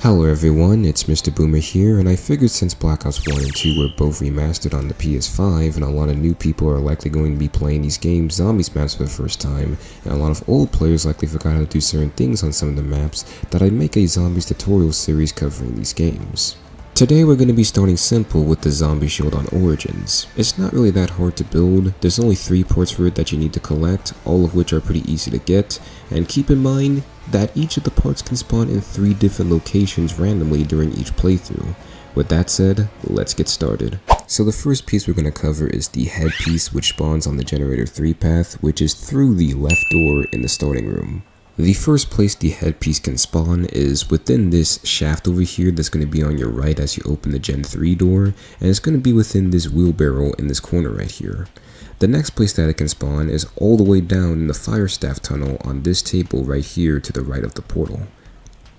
Hello everyone, it's Mr. Boomer here, and I figured since Black Ops 1 and 2 were both remastered on the PS5 and a lot of new people are likely going to be playing these games zombies maps for the first time, and a lot of old players likely forgot how to do certain things on some of the maps, that I'd make a zombies tutorial series covering these games. Today we're going to be starting simple with the zombie shield on Origins. It's not really that hard to build, there's only 3 parts for it that you need to collect, all of which are pretty easy to get, and keep in mind that each of the parts can spawn in 3 different locations randomly during each playthrough. With that said, let's get started. So the first piece we're going to cover is the headpiece, which spawns on the generator 3 path, which is through the left door in the starting room. The first place the headpiece can spawn is within this shaft over here that's going to be on your right as you open the Gen 3 door, and it's going to be within this wheelbarrow in this corner right here. The next place that it can spawn is all the way down in the fire staff tunnel on this table right here to the right of the portal.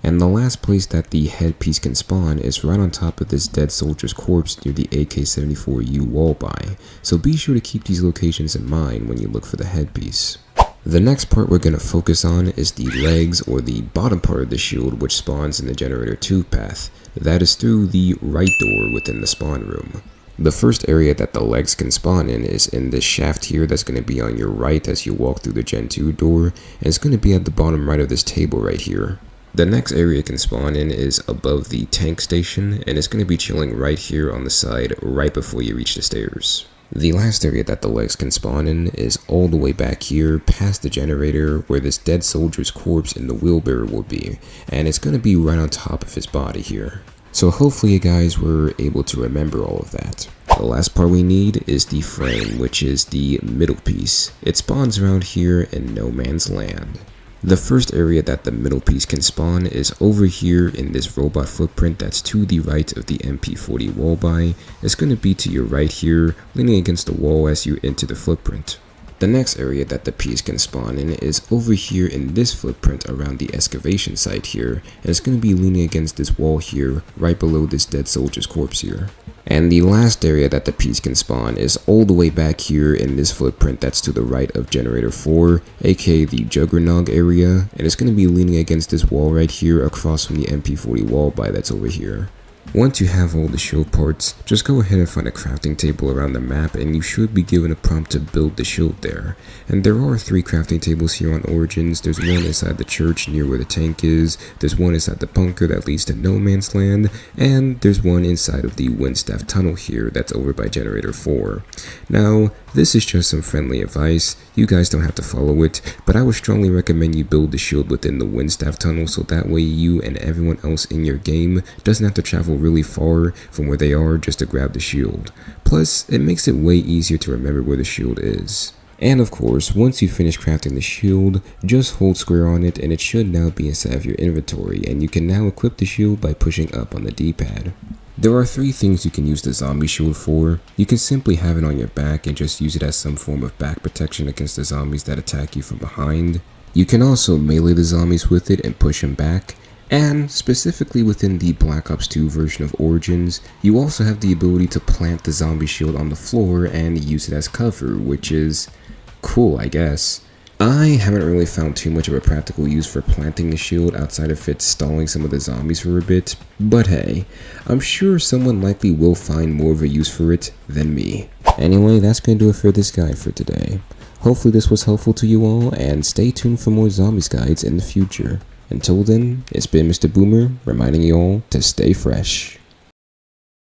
And the last place that the headpiece can spawn is right on top of this dead soldier's corpse near the AK-74U wall by, so be sure to keep these locations in mind when you look for the headpiece. The next part we're going to focus on is the legs, or the bottom part of the shield, which spawns in the generator 2 path. That is through the right door within the spawn room. The first area that the legs can spawn in is in this shaft here that's going to be on your right as you walk through the Gen 2 door, and it's going to be at the bottom right of this table right here. The next area it can spawn in is above the tank station, and it's going to be chilling right here on the side right before you reach the stairs. The last area that the legs can spawn in is all the way back here past the generator where this dead soldier's corpse in the wheelbarrow will be, and it's going to be right on top of his body here. So hopefully you guys were able to remember all of that. The last part we need is the frame, which is the middle piece. It spawns around here in no man's land. The first area that the middle piece can spawn is over here in this robot footprint that's to the right of the MP40 wall by. It's going to be to your right here, leaning against the wall as you enter the footprint. The next area that the piece can spawn in is over here in this footprint around the excavation site here, and it's going to be leaning against this wall here, right below this dead soldier's corpse here. And the last area that the piece can spawn is all the way back here in this footprint that's to the right of generator 4, aka the Juggernog area, and it's going to be leaning against this wall right here across from the MP40 wall by that's over here. Once you have all the shield parts, just go ahead and find a crafting table around the map and you should be given a prompt to build the shield there. And there are 3 crafting tables here on Origins. There's one inside the church near where the tank is, there's one inside the bunker that leads to no man's land, and there's one inside of the windstaff tunnel here that's over by generator 4. Now, this is just some friendly advice, you guys don't have to follow it, but I would strongly recommend you build the shield within the windstaff tunnel so that way you and everyone else in your game doesn't have to travel really far from where they are just to grab the shield. Plus, it makes it way easier to remember where the shield is. And of course, once you finish crafting the shield, just hold square on it and it should now be inside of your inventory, and you can now equip the shield by pushing up on the D-pad. There are 3 things you can use the zombie shield for. You can simply have it on your back and just use it as some form of back protection against the zombies that attack you from behind. You can also melee the zombies with it and push them back. And specifically within the Black Ops 2 version of Origins, you also have the ability to plant the zombie shield on the floor and use it as cover, which is cool, I guess. I haven't really found too much of a practical use for planting the shield outside of it stalling some of the zombies for a bit, but hey, I'm sure someone likely will find more of a use for it than me. Anyway, that's gonna do it for this guide for today. Hopefully this was helpful to you all, and stay tuned for more zombies guides in the future. Until then, it's been Mr. Boomer reminding you all to stay fresh.